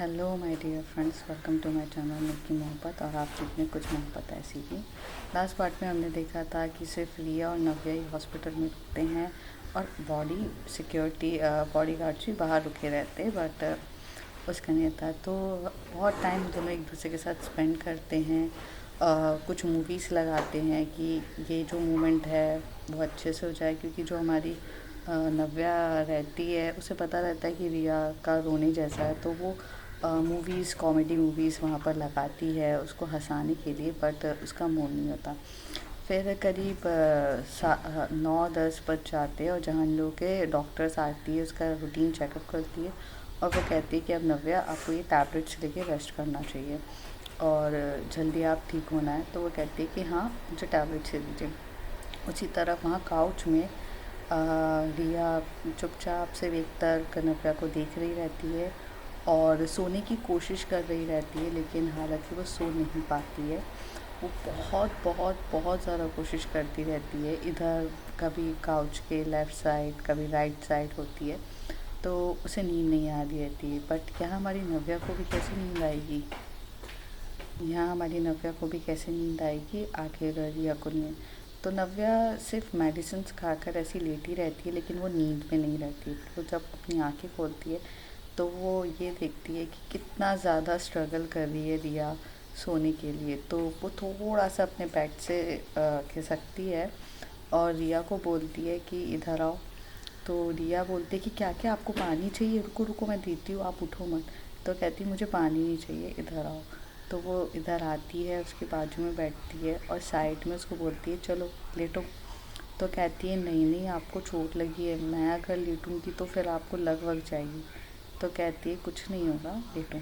Hello my dear friends, welcome to my channel Nikki Mohabbat. और आप जितने कुछ मोहब्बत ऐसी ही। लास्ट पार्ट में हमने देखा था कि सिर्फ रिया और नव्या ही हॉस्पिटल में रुकते हैं और बॉडी गार्ड्स भी बाहर रुके रहते हैं, बट उसका नहीं था। तो बहुत टाइम दोनों एक दूसरे के साथ स्पेंड करते हैं। कुछ मूवीज़ लगाते हैं कि ये जो मोमेंट है वो अच्छे से हो जाए, क्योंकि जो हमारी नव्या रहती है उसे पता रहता है कि रिया का रोने जैसा है, तो वो मूवीज़, कॉमेडी मूवीज़ वहाँ पर लगाती है उसको हंसाने के लिए, बट उसका मूड नहीं होता। फिर करीब 9-10 बज जाते हैं और जहाँ हम लोग के डॉक्टर्स आती है, उसका रूटीन चेकअप करती है और वो कहती है कि अब नव्या आपको ये टैबलेट्स लेके रेस्ट करना चाहिए और जल्दी आप ठीक होना है। तो वो कहती है कि हाँ, मुझे टैबलेट्स दे दीजिए। उसी तरह वहाँ काउच में रिया चुपचाप से एक तर्क नव्या को देख रही रहती है और सोने की कोशिश कर रही रहती है, लेकिन हालांकि वो सो नहीं पाती है। वो बहुत बहुत बहुत ज़्यादा कोशिश करती रहती है। इधर कभी काउच के लेफ़्ट साइड, कभी राइट साइड होती है, तो उसे नींद नहीं आ रही रहती है। बट यहाँ हमारी नव्या को भी कैसे नींद आएगी? यहाँ हमारी नव्या को भी कैसे नींद आएगी? आखिर रिया को नहीं। तो नव्या सिर्फ मेडिसिन खाकर ऐसी लेटी रहती है, लेकिन वो नींद में नहीं रहती। वो जब अपनी आंखें खोलती है तो वो ये देखती है कि कितना ज़्यादा स्ट्रगल कर रही है रिया सोने के लिए। तो वो थोड़ा सा अपने बेड से खिसकती है और रिया को बोलती है कि इधर आओ। तो रिया बोलती है कि क्या क्या आपको पानी चाहिए? रुको रुको, मैं देती हूँ, आप उठो मत। तो कहती मुझे पानी नहीं चाहिए, इधर आओ। तो वो इधर आती है, उसके बाजू में बैठती है और साइड में उसको बोलती है चलो लेटो। तो कहती है नहीं नहीं, आपको चोट लगी है, मैं अगर लेटूंगी तो फिर आपको लग वग जाएगी। तो कहती है कुछ नहीं होगा, लेटो।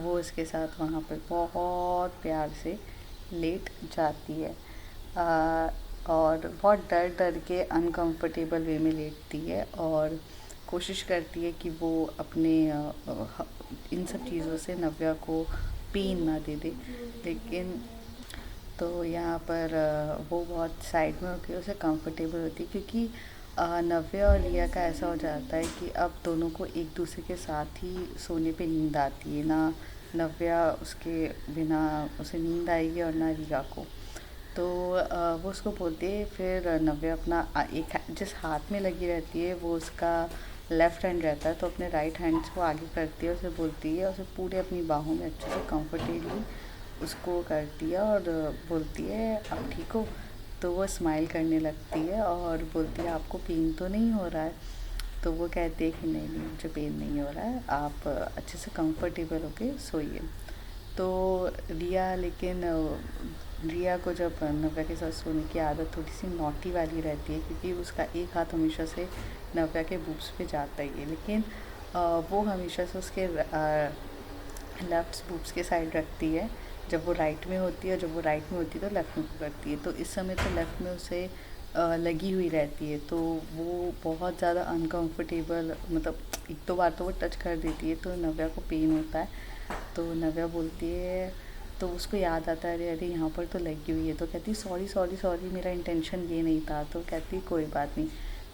वो इसके साथ वहाँ पर बहुत प्यार से लेट जाती है और बहुत डर डर के अनकंफर्टेबल वे में लेटती है और कोशिश करती है कि वो अपने इन सब चीज़ों से नव्या को पेन ना दे दे। लेकिन तो यहाँ पर वो बहुत साइड में होकर उसे कंफर्टेबल होती है, क्योंकि नव्या और रिया का ऐसा हो जाता है कि अब दोनों को एक दूसरे के साथ ही सोने पे नींद आती है। ना नव्या उसके बिना उसे नींद आएगी और ना रिया को। तो वो उसको बोलती है। फिर नव्या अपना एक जिस हाथ में लगी रहती है वो उसका लेफ़्ट हैंड रहता है, तो अपने राइट हैंड को आगे करती है, उसे बोलती है, उसे पूरे अपनी बाहों में अच्छे से कंफर्टेबली उसको करती है और बोलती है आप ठीक हो? तो वो स्माइल करने लगती है और बोलती है आपको पेन तो नहीं हो रहा है? तो वो कहती है कि नहीं नहीं, मुझे पेन नहीं हो रहा है, आप अच्छे से कंफर्टेबल होके सोइए। तो रिया को जब नव्या के साथ सोने की आदत थोड़ी सी नॉटी वाली रहती है, क्योंकि उसका एक हाथ हमेशा से नव्या के बूब्स पे जाता ही है, लेकिन वो हमेशा से उसके लेफ्ट बूब्स के साइड रखती है। जब वो राइट में होती है, जब वो राइट में होती है तो लेफ़्ट में पकड़ती है। तो इस समय तो लेफ़्ट में उसे लगी हुई रहती है, तो वो बहुत ज़्यादा अनकंफर्टेबल, मतलब एक दो बार तो वो टच कर देती है तो नव्या को पेन होता है। तो नव्या बोलती है, तो उसको याद आता है अरे अरे यहाँ पर तो लगी हुई है। तो कहती सॉरी सॉरी सॉरी, मेरा इंटेंशन ये नहीं था। तो कहती कोई बात नहीं।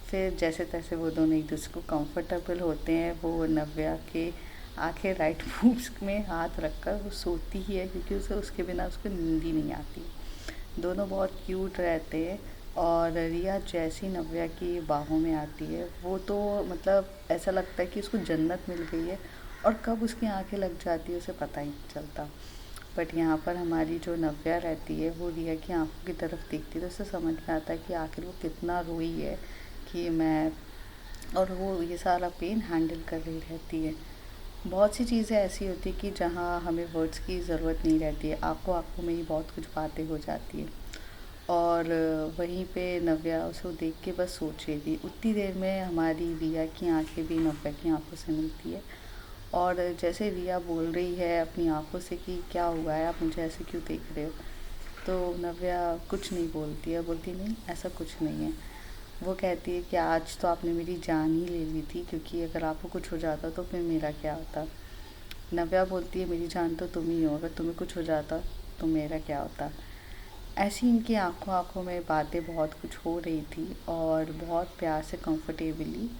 फिर जैसे तैसे वो दोनों एक दूसरे को कंफर्टेबल होते हैं। वो नव्या के आखिर राइट बूब्स में हाथ रखकर वो सोती ही है, क्योंकि उसे उसके बिना उसको नींद ही नहीं आती। दोनों बहुत क्यूट रहते हैं और रिया जैसी नव्या की बाहों में आती है वो तो मतलब ऐसा लगता है कि उसको जन्नत मिल गई है, और कब उसकी आंखें लग जाती है उसे पता ही नहीं चलता। बट यहाँ पर हमारी जो नव्या रहती है वो रिया की आंखों की तरफ देखती है, तो उसे समझ में आता है कि आखिर वो कितना रोई है कि मैं, और वो ये सारा पेन हैंडल कर रही रहती है। बहुत सी चीज़ें ऐसी होती कि जहाँ हमें वर्ड्स की ज़रूरत नहीं रहती है, आंखों आंखों में ही बहुत कुछ बातें हो जाती है। और वहीं पे नव्या उसको देख के बस सोच रही थी। उतनी देर में हमारी रिया की आंखें भी नव्या की आंखों से मिलती है और जैसे रिया बोल रही है अपनी आंखों से कि क्या हुआ है, आप मुझे ऐसे क्यों देख रहे हो? तो नव्या कुछ नहीं बोलती है, बोलती नहीं ऐसा कुछ नहीं है। वो कहती है कि आज तो आपने मेरी जान ही ले ली थी, क्योंकि अगर आपको कुछ हो जाता तो फिर मेरा क्या होता? नव्या बोलती है मेरी जान तो तुम ही हो, अगर तुम्हें कुछ हो जाता तो मेरा क्या होता? ऐसी इनकी आंखों आंखों में बातें बहुत कुछ हो रही थी और बहुत प्यार से कंफर्टेबली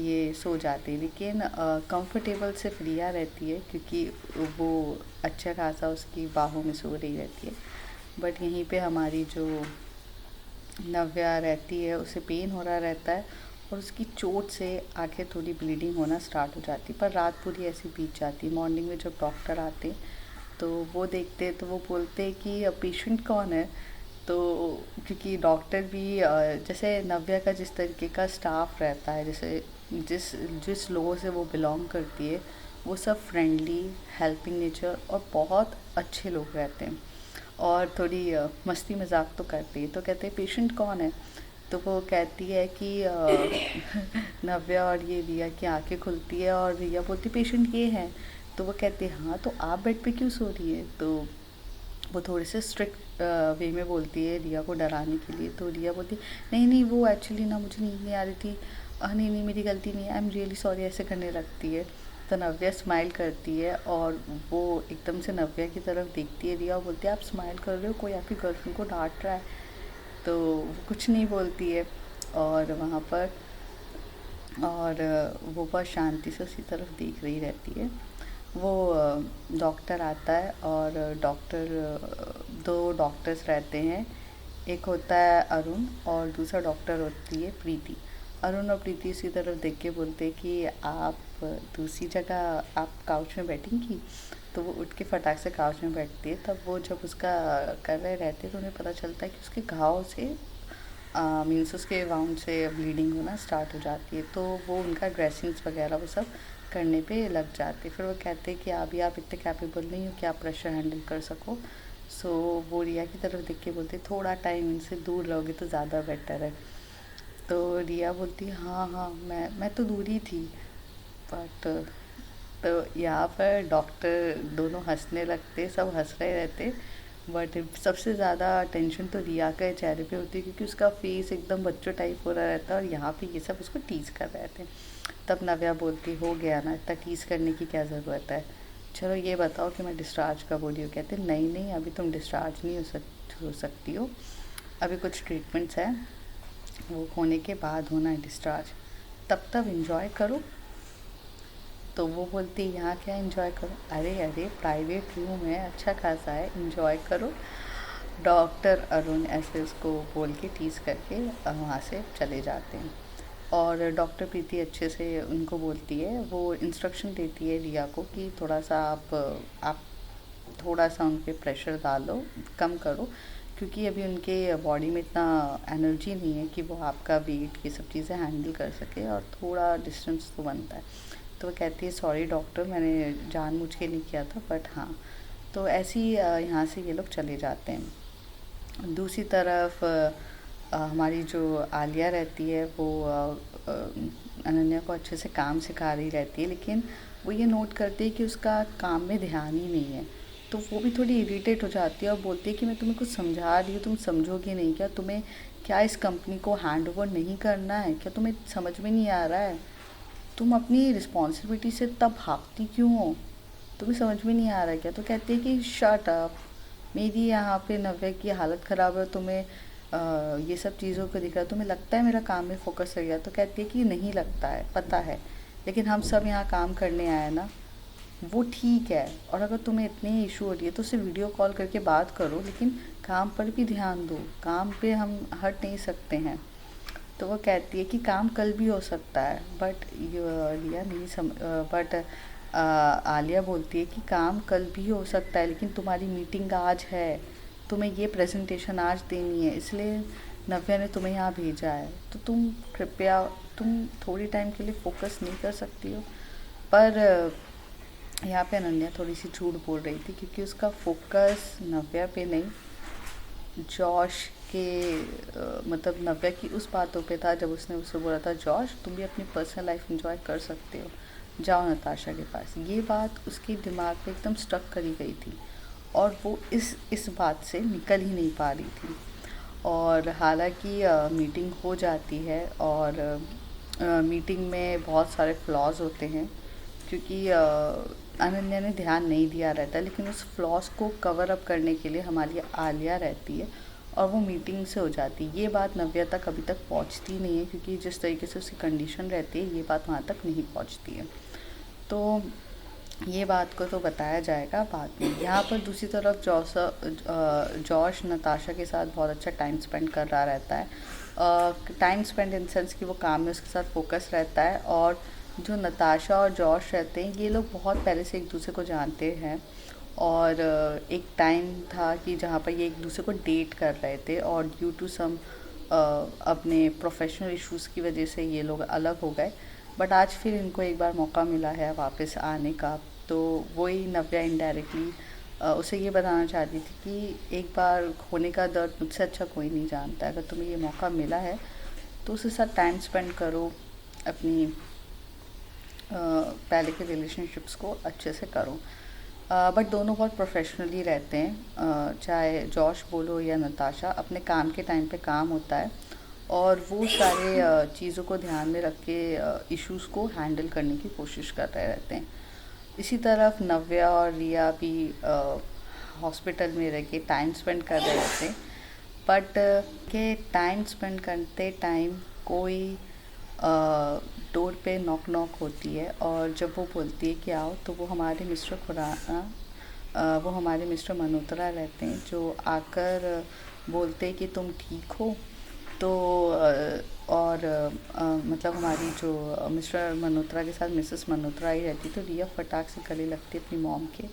ये सो जाते हैं, लेकिन कंफर्टेबल सिर्फ रिया रहती है क्योंकि वो अच्छा खासा उसकी बाहों में सो रही रहती है। बट यहीं पे हमारी जो नव्या रहती है उसे पेन हो रहा रहता है और उसकी चोट से आंखें थोड़ी ब्लीडिंग होना स्टार्ट हो जाती, पर रात पूरी ऐसी बीत जाती। मॉर्निंग में जब डॉक्टर आते तो वो देखते हैं तो वो बोलते हैं कि पेशेंट कौन है। तो क्योंकि डॉक्टर भी जैसे नव्या का जिस तरीके का स्टाफ रहता है, जैसे जिस जिस लोगों से वो बिलोंग करती है, वो सब फ्रेंडली, हेल्पिंग नेचर और बहुत अच्छे लोग रहते हैं और थोड़ी मस्ती मजाक तो करती है। तो कहते हैं पेशेंट कौन है, तो वो कहती है कि नव्या और ये रिया की आंखें खुलती है और रिया बोलती पेशेंट ये हैं। तो वो कहती है हाँ तो आप बेड पे क्यों सो रही है। तो वो थोड़े से स्ट्रिक्ट वे में बोलती है रिया को डराने के लिए। तो रिया बोलती नहीं नहीं वो एक्चुअली ना मुझे नींद नहीं आ रही थी, नहीं नहीं मेरी गलती नहीं है, आई एम रियली सॉरी, ऐसे करने लगती है। तो नव्या स्माइल करती है और वो एकदम से नव्या की तरफ देखती है रिया और बोलती है आप स्माइल कर रहे हो, कोई आपकी गर्लफ्रेंड को डांट रहा है। तो वो कुछ नहीं बोलती है और वहाँ पर और वो बहुत शांति से उसी तरफ देख रही रहती है। वो डॉक्टर आता है और दो डॉक्टर्स रहते हैं, एक होता है अरुण और दूसरा डॉक्टर होती है प्रीति। अरुण और प्रीति इसी तरफ देख के बोलते हैं कि आप दूसरी जगह आप काउच में बैठेंगी। तो वो उठ के फटाक से काउच में बैठती है। तब वो जब उसका कर रहे रहते हैं तो उन्हें पता चलता है कि उसके घाव से मीन्स उसके वाउंड से ब्लीडिंग होना स्टार्ट हो जाती है। तो वो उनका ड्रेसिंग्स वगैरह वो सब करने पे लग जाते। फिर वो कहते हैं कि अभी आप इतने कैपेबल नहीं हो कि आप प्रेशर हैंडल कर सको। सो वो रिया की तरफ देख के बोलते थोड़ा टाइम इनसे दूर रहोगे तो ज़्यादा बेटर है। तो रिया बोलती हाँ हाँ मैं तो दूर ही थी। बट तो यहाँ पर डॉक्टर दोनों हंसने लगते, सब हंस रहे रहते। बट सबसे ज़्यादा टेंशन तो रिया के चेहरे पे होती है क्योंकि उसका फेस एकदम बच्चों टाइप हो रहा रहता है और यहाँ पे ये सब उसको टीज कर रहे थे। तब नव्या बोलती हो गया ना, इतना टीज करने की क्या ज़रूरत है, चलो ये बताओ कि मैं डिस्चार्ज कब हो रही हूँ। कहते नहीं नहीं अभी तुम डिस्चार्ज नहीं हो सकती हो, अभी कुछ ट्रीटमेंट्स हैं, वो होने के बाद होना है डिस्चार्ज, तब इंजॉय करो। तो वो बोलती है यहाँ क्या एंजॉय करो, अरे अरे प्राइवेट रूम है अच्छा खासा है, एंजॉय करो। डॉक्टर अरुण ऐसे उसको बोल के टीज़ करके वहाँ से चले जाते हैं। और डॉक्टर प्रीति अच्छे से उनको बोलती है, वो इंस्ट्रक्शन देती है रिया को कि थोड़ा सा आप थोड़ा सा उन पर प्रेशर डालो, कम करो, क्योंकि अभी उनके बॉडी में इतना एनर्जी नहीं है कि वो आपका वेट ये सब चीज़ें हैंडल कर सके और थोड़ा डिस्टेंस तो बनता है। तो वो कहती है सॉरी डॉक्टर मैंने जानबूझ के नहीं किया था, बट हाँ। तो ऐसे ही यहाँ से ये लोग चले जाते हैं। दूसरी तरफ हमारी जो आलिया रहती है वो अनन्या को अच्छे से काम सिखा रही रहती है, लेकिन वो ये नोट करती है कि उसका काम में ध्यान ही नहीं है। तो वो भी थोड़ी इरिटेट हो जाती है और बोलती है कि मैं तुम्हें कुछ समझा रही हूँ, तुम समझोगी नहीं क्या, तुम्हें क्या इस कंपनी को हैंड ओवर नहीं करना है क्या, तुम्हें समझ में नहीं आ रहा है, तुम अपनी रिस्पॉन्सिबिलिटी से तब भागती क्यों हो, तुम्हें समझ में नहीं आ रहा है क्या। तो कहती है कि शट अप, मेरी यहाँ पे नव्या की हालत ख़राब है, तुम्हें ये सब चीज़ों को दिख रहा है, तुम्हें लगता है मेरा काम में फोकस है गया। तो कहती है कि नहीं लगता है, पता है, लेकिन हम सब यहाँ काम करने आए ना, वो ठीक है, और अगर तुम्हें इतनी इशू हो रही है तो उसे वीडियो कॉल करके बात करो, लेकिन काम पर भी ध्यान दो, काम पे हम हट नहीं सकते हैं। तो वो कहती है कि काम कल भी हो सकता है, बट रिया नहीं बट आलिया बोलती है कि काम कल भी हो सकता है, लेकिन तुम्हारी मीटिंग आज है, तुम्हें ये प्रेजेंटेशन आज देनी है, इसलिए नव्या ने तुम्हें यहाँ भेजा है, तो तुम कृपया तुम थोड़ी टाइम के लिए फोकस नहीं कर सकती हो। पर यहाँ पे अनन्या थोड़ी सी झूठ बोल रही थी क्योंकि उसका फोकस नव्या पे नहीं, जॉश के मतलब नव्या की उस बातों पे था जब उसने उससे बोला था जॉश तुम भी अपनी पर्सनल लाइफ एंजॉय कर सकते हो, जाओ नताशा के पास। ये बात उसके दिमाग पे एकदम स्टक करी गई थी और वो इस बात से निकल ही नहीं पा रही थी। और हालांकि मीटिंग हो जाती है और मीटिंग में बहुत सारे फ्लॉज होते हैं क्योंकि अनन्या ने ध्यान नहीं दिया रहता, लेकिन उस फ्लॉस को कवर अप करने के लिए हमारी आलिया रहती है और वो मीटिंग से हो जाती है। ये बात नव्या तक अभी तक पहुंचती नहीं है, क्योंकि जिस तरीके से उसकी कंडीशन रहती है ये बात वहाँ तक नहीं पहुंचती है। तो ये बात को तो बताया जाएगा बाद में। यहाँ पर दूसरी तरफ जॉश नताशा के साथ बहुत अच्छा टाइम स्पेंड कर रहा रहता है। टाइम स्पेंड इन सेंस कि वो काम में उसके साथ फोकस रहता है। और जो नताशा और जॉश रहते हैं ये लोग बहुत पहले से एक दूसरे को जानते हैं। और एक टाइम था कि जहाँ पर ये एक दूसरे को डेट कर रहे थे, और ड्यू टू सम अपने प्रोफेशनल इश्यूज़ की वजह से ये लोग अलग हो गए। बट आज फिर इनको एक बार मौका मिला है वापस आने का। तो वही नव्या इनडायरेक्टली उसे ये बताना चाहती थी कि एक बार खोने का दर्द मुझसे अच्छा कोई नहीं जानता है। अगर तुम्हें ये मौका मिला है तो उसके साथ टाइम स्पेंड करो, अपनी पहले के रिलेशनशिप्स को अच्छे से करो। बट दोनों बहुत प्रोफेशनली रहते हैं। चाहे जॉश बोलो या नताशा, अपने काम के टाइम पे काम होता है और वो सारे चीज़ों को ध्यान में रख के इश्यूज़ को हैंडल करने की कोशिश कर रहे रहते हैं। इसी तरफ नव्या और रिया भी हॉस्पिटल में रह के टाइम स्पेंड कर रहे होते हैं। बट के टाइम स्पेंड करते टाइम कोई डोर पे नॉक नॉक होती है, और जब वो बोलती है कि आओ, तो वो हमारे मिस्टर खुराना वो हमारे मिस्टर मल्होत्रा रहते हैं, जो आकर बोलते हैं कि तुम ठीक हो। तो और मतलब हमारी जो मिस्टर मल्होत्रा के साथ मिसेस मल्होत्रा ही रहती, तो रिया फटाक से गले लगती है अपनी मॉम के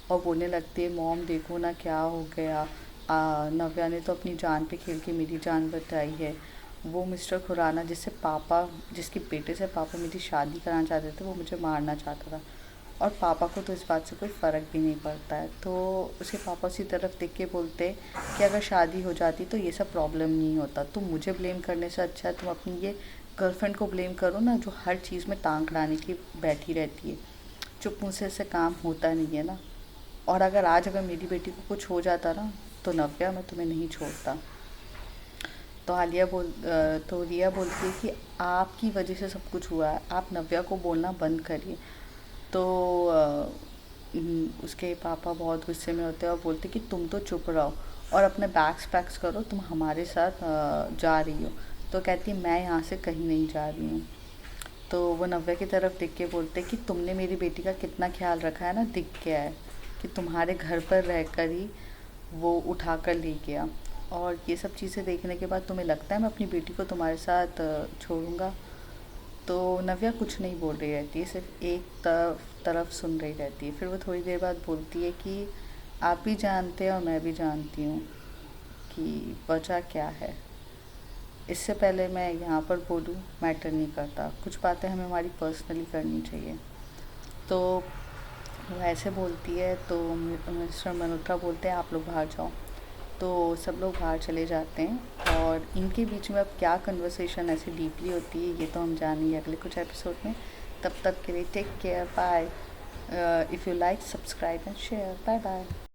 और बोलने लगती है, मॉम देखो ना क्या हो गया, नव्या ने तो अपनी जान पे खेल के मेरी जान बचाई है। वो मिस्टर खुराना जिसके बेटे से पापा मेरी शादी कराना चाहते थे, वो मुझे मारना चाहता था, और पापा को तो इस बात से कोई फ़र्क भी नहीं पड़ता है। तो उसके पापा उसी तरफ देख के बोलते कि अगर शादी हो जाती तो ये सब प्रॉब्लम नहीं होता, तुम मुझे ब्लेम करने से अच्छा है तुम अपनी ये गर्लफ्रेंड को ब्लेम करो ना, जो हर चीज़ में टांग अड़ाने की बैठी रहती है। चुप मुँह से काम होता नहीं है ना। और अगर मेरी बेटी को कुछ हो जाता ना, तो नव्या मैं तुम्हें नहीं छोड़ता। तो रिया बोलती है कि आपकी वजह से सब कुछ हुआ है, आप नव्या को बोलना बंद करिए। तो उसके पापा बहुत गुस्से में होते हैं और बोलते कि तुम तो चुप रहो और अपने बैग्स पैक्स करो, तुम हमारे साथ जा रही हो। तो कहती मैं यहाँ से कहीं नहीं जा रही हूँ। तो वो नव्या की तरफ देख के बोलते कि तुमने मेरी बेटी का कितना ख्याल रखा है ना, दिख गया है कि तुम्हारे घर पर रहकर ही वो उठा कर ले गया। और ये सब चीज़ें देखने के बाद तुम्हें लगता है मैं अपनी बेटी को तुम्हारे साथ छोड़ूंगा? तो नव्या कुछ नहीं बोल रही रहती है, सिर्फ एक तरफ सुन रही रहती है। फिर वो थोड़ी देर बाद बोलती है कि आप भी जानते हैं और मैं भी जानती हूँ कि वजह क्या है। इससे पहले मैं यहाँ पर बोलूँ मैटर नहीं करता, कुछ बातें हमें हमारी पर्सनली करनी चाहिए। तो वो ऐसे बोलती है तो मिस्टर मल्होत्रा बोलते हैं आप लोग बाहर जाओ। तो सब लोग बाहर चले जाते हैं और इनके बीच में अब क्या कन्वर्सेशन ऐसे डीपली होती है ये तो हम जानेंगे अगले कुछ एपिसोड में। तब तक के लिए take care, bye. If you like, subscribe and share. Bye bye.